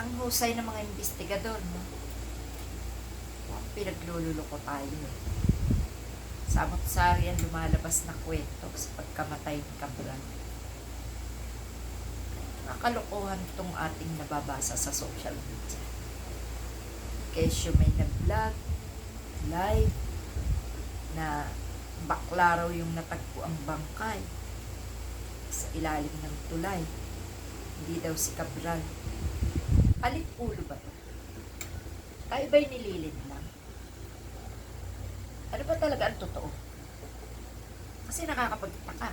Ang husay ng mga investigador, no? Pinaglululoko tayo. Samot-sari ang lumalabas na kwento sa pagkamatay ni Cabral. Nakalokohan itong ating nababasa sa social media. Kesyo may nag-vlog, live, na bakla raw yung natagpo ang bangkay sa ilalim ng tulay. Hindi daw si Cabral. Palit ulo ba ito? Tayo ba'y nililin lang? Ano ba talaga ang totoo? Kasi nakakapagtaka.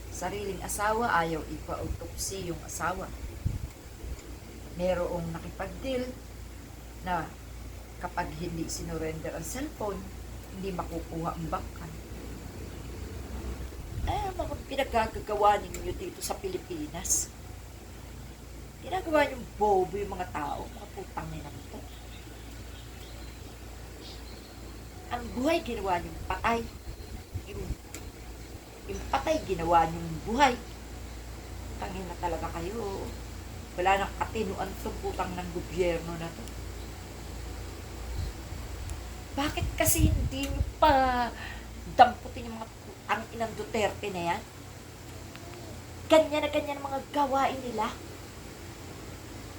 Sariling asawa, ayaw ipa-autopsy yung asawa. Merong nakipag-deal na kapag hindi sinurrender ang cellphone, hindi makukuha ang bangkay. Mga pinagagagawa ninyo dito sa Pilipinas. Ginagawa niyong bobo yung mga tao, mga putang nila ito. Ang buhay ginawa niyong patay. Yung patay ginawa niyong buhay. Tangin na talaga kayo. Wala nang katinuan itong putang ng gobyerno na to. Bakit kasi hindi niyo pa damputin yung mga putang inang Duterte na yan? Ganyan na ganyan mga gawain nila.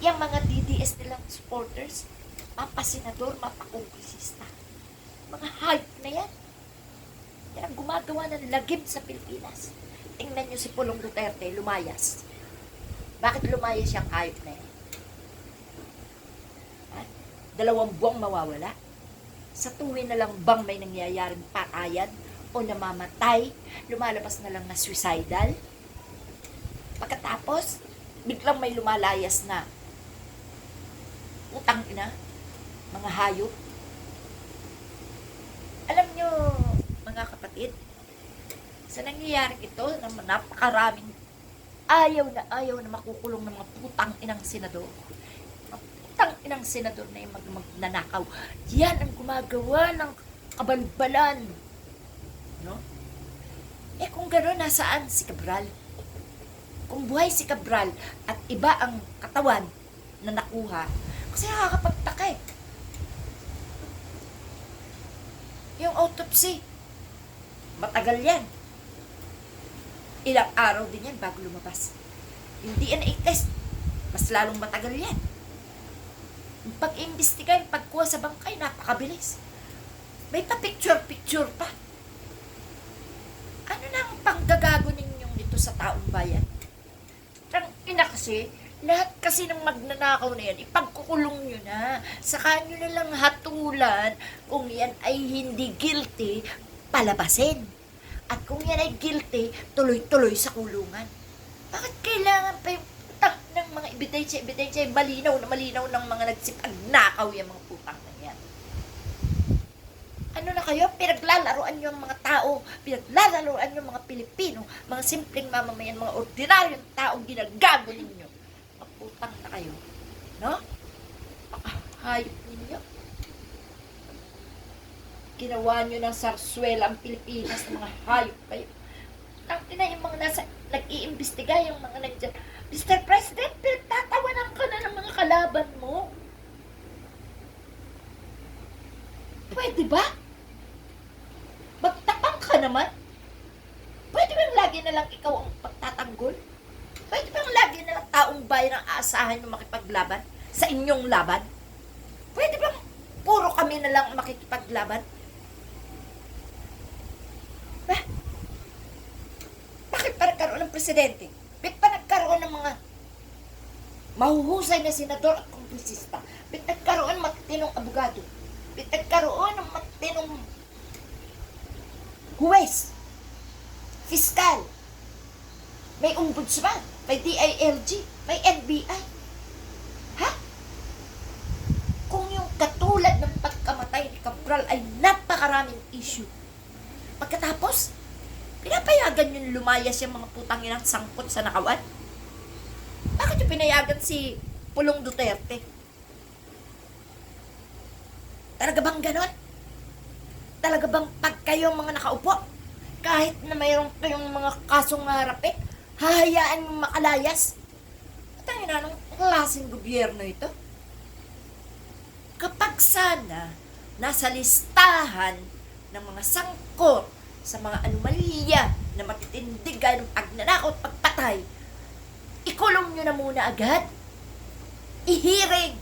Yung mga DDS nilang supporters, mapasenador, mapakongresista. Mga hype na yan. Yan ang gumagawa ng lagim sa Pilipinas. Tingnan nyo si Pulong Duterte, lumayas. Bakit lumayas yung hype na yan? 2 buwang mawawala? Sa tuwin na lang bang may nangyayaring patayan o namamatay, lumalabas na lang na suicidal? Pagkatapos, biglang may lumalayas na utang ina, mga hayop. Alam nyo, mga kapatid, sa nangyayaring ito, na napakaraming ayaw na makukulong ng mga putang inang senador. Mga putang inang senador na yung magnanakaw. Yan ang gumagawa ng kabalbalan. No? Kung gano'n, nasaan si Cabral? Kung buhay si Cabral at iba ang katawan na nakuha, kasi nakakapagtaka eh. Yung autopsy, matagal yan. Ilang araw din yan bago lumabas. Yung DNA test, mas lalong matagal yan. Yung pag-imbestiga, yung pagkuha sa bangkay, napakabilis. May pa-picture-picture pa. Ano na ang panggagago ninyong ito sa taong bayan? Ang ina kasi, lahat kasi ng magnanakaw na yan, ipagkukulong nyo na. Saka nyo na lang hatulan kung yan ay hindi guilty, palabasin. At kung yan ay guilty, tuloy-tuloy sa kulungan. Bakit kailangan pa yung putang ng mga ebidensya, malinaw ng mga nagsipagnakaw yung mga putang na yan? Ano na kayo? Pinaglalaroan nyo ang mga tao, pinaglalaroan nyo mga Pilipino, mga simpleng mamamayan, mga ordinaryong taong ginagago ninyo. Putang na kayo. No? Hayop ninyo. Ginawa nyo ng sarswela ang Pilipinas ng mga hayop kayo. Ang ina yung mga nasa, nag-iimbestiga, yung mga nagdyan, Mr. President, pinagtatawanan ka na ng mga kalaban mo. Pwede ba? Magtapang ka naman? Pwede bang lagi na lang ikaw ang pagtatanggol? Pwede bang lagi na lang taong bayan ang aasahan yung makipaglaban sa inyong laban? Pwede bang puro kami na lang makikipaglaban? Bakit pa nagkaroon ng presidente? Bakit pa nagkaroon ng mga mahuhusay na senador at kongresista? Bakit nagkaroon ng matitinong abogado? Bakit nagkaroon ng matitinong huwes? Fiskal? May ombudsman? May DILG? May NBI? Ha? Kung yung katulad ng pagkamatay ni Cabral ay napakaraming issue, pagkatapos, pinapayagan yung lumayas yung mga putang inang sangkot sa nakawan? Bakit yung pinayagan si Pulong Duterte? Talaga bang ganon? Talaga bang pag kayong mga nakaupo, kahit na mayroon kayong mga kasong harapin, hahayaan mong makalayas? At ang ina, anong klase klaseng gobyerno ito? Kapag sana nasa listahan ng mga sangkot sa mga anomalya na matitindigan ng pagnanakaw at pagpatay, ikulong nyo na muna agad. Ihiring.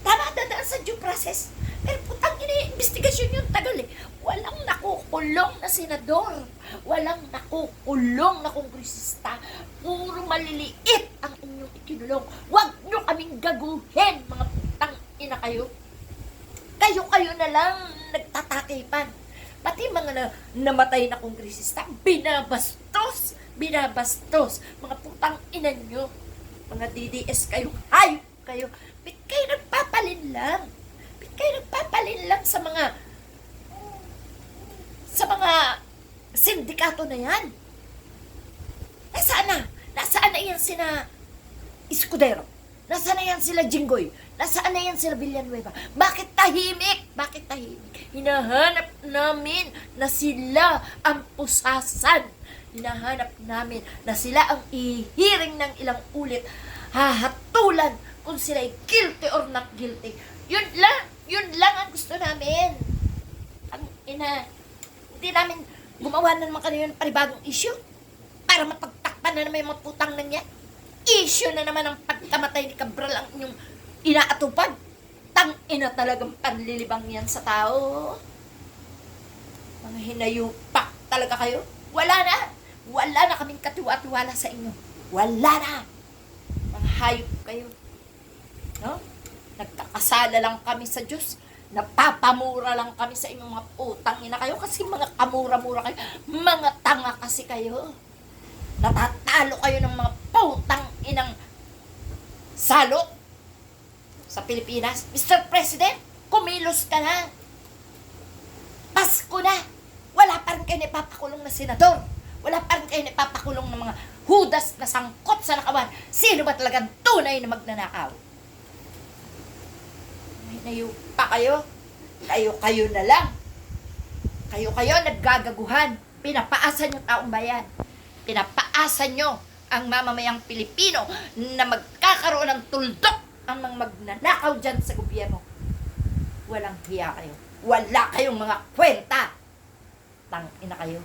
Tama dadaan sa due process. Pero putang ina, investigasyon yung tagal eh. Walang nakukulong na senador. Walang nakukulong na kongresista. Puro maliliit ang inyong ikinulong. Huwag nyo kaming gaguhin, mga putang ina kayo. Kayo na lang nagtatakipan. Pati mga namatay na kongresista, binabastos. Mga putang ina nyo. Mga DDS kayo, hayop kayo. Ba't kayo nagpapalin lang? Ba't kayo nagpapalin lang sa mga sindikato na yan? Nasaan na? Nasaan na yan sina Escudero? Nasaan na yan sila Jinggoy? Nasaan na yan sila Villanueva? Bakit tahimik? Bakit tahimik? Hinahanap namin na sila ang pusasan. Hinahanap namin na sila ang ihiring ng ilang ulit. Hahatulan kung sila ay guilty or not guilty. Yun lang ang gusto namin. Ang ina, hindi namin gumawa na naman kanina ng panibagong issue para mapagtakpan na naman yung mga putang na niya. Issue na naman ang pagkamatay ni Cabral ang inyong inaatupag. Tang ina talagang panlilibang yan sa tao. Mga hinayupak talaga kayo. Wala na kaming katiwa-tiwala sa inyo. Wala na. Mga hayop kayo. No? Nagkakasala lang kami sa Diyos. Napapamura lang kami sa inyong mga putang ina kayo kasi mga kamura-mura kayo. Mga tanga kasi kayo. Natatalo kayo ng mga putang inang salot sa Pilipinas. Mr. President, kumilos ka na. Pasko na. Wala pa rin kayo napapakulong na senador. Wala pa rin kayo napapakulong ng mga hudas na sangkot sa nakawan. Sino ba talagang tunay na magnanakaw? Nayupa kayo. Kayo na lang. Kayo naggagaguhan. Pinapaasan yung taong bayan. Pinapaasan nyo ang mamamayang Pilipino na magkakaroon ng tuldok ang mga magnanakaw dyan sa gobyerno. Walang hiya kayo. Wala kayong mga kwenta. Tang ina kayo.